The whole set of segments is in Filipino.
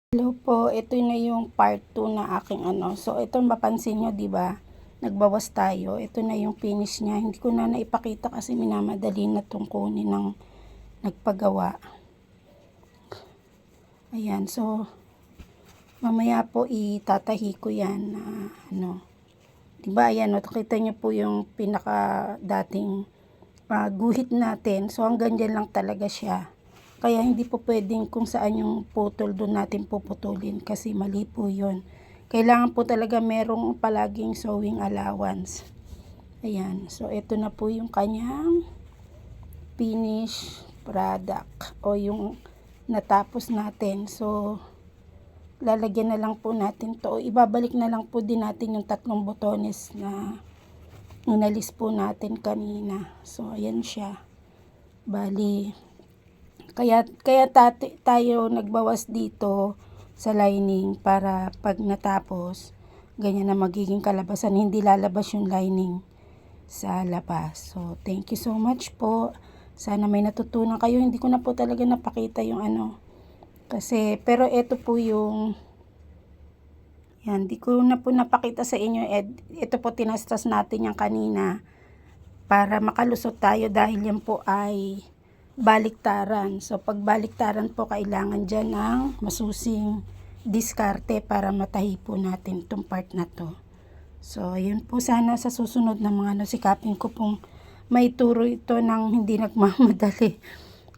Hello po, ito na yung part 2 na aking ano. So, ito mapansin nyo, di ba? Nagbawas tayo. Ito na yung finish niya. Hindi ko na naipakita kasi minamadali na itong kunin ng nagpagawa. Ayan, so, mamaya po itatahi ko yan na ano. Di ba, ayan, kita nyo po yung pinaka dating guhit natin. So, hanggang dyan lang talaga siya. Kaya hindi po pwedeng kung saan yung putol doon natin puputulin kasi mali po yun. Kailangan po talaga merong palaging sewing allowance. Ayan. So, ito na po yung kanyang finish product o yung natapos natin. So, lalagyan na lang po natin to. Ibabalik na lang po din natin yung 3 botones na inalis po natin kanina. So, ayan siya. Bali, kaya tayo nagbawas dito sa lining para pag natapos, ganyan na magiging kalabasan. Hindi lalabas yung lining sa labas. So, thank you so much po. Sana may natutunan kayo. Hindi ko na po talaga napakita yung ano. Kasi, pero ito po yung, yan, di ko na po napakita sa inyo. Ito po tinastas natin yung kanina para makalusot tayo dahil yan po ay baliktaran. So, pag baliktaran po, kailangan dyan ng masusing diskarte para matahi po natin itong part na to. So, yun po sana sa susunod na mga nasikapin ko pong may turo ito ng hindi nagmamadali.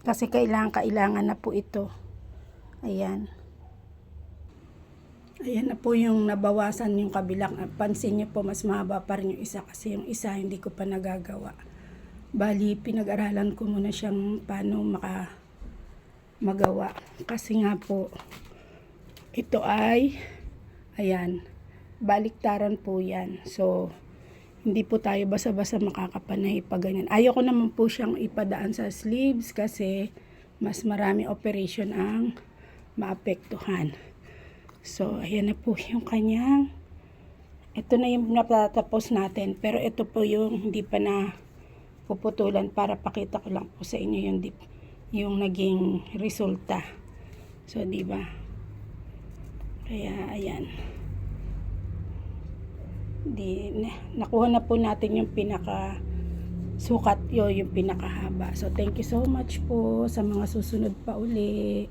Kasi kailangan na po ito. Ayan. Ayan na po yung nabawasan yung kabilang. Pansin nyo po, mas mahaba pa rin yung isa kasi yung isa hindi ko pa nagagawa. Bali, pinag-aralan ko muna siyang paano magawa. Kasi nga po, ito ay, ayan, baliktaran po yan. So, hindi po tayo basa-basa makakapanay pag ganyan. Ayoko naman po siyang ipadaan sa sleeves kasi mas marami operation ang maapektuhan. So, ayan na po yung kanyang, ito na yung natatapos natin. Pero ito po yung hindi pa na puputulan para pakita ko lang po sa inyo yung naging resulta. So, di ba? Kaya, ayan. Nakuha na po natin yung pinaka sukat, yung pinakahaba. So, thank you so much po sa mga susunod pa uli.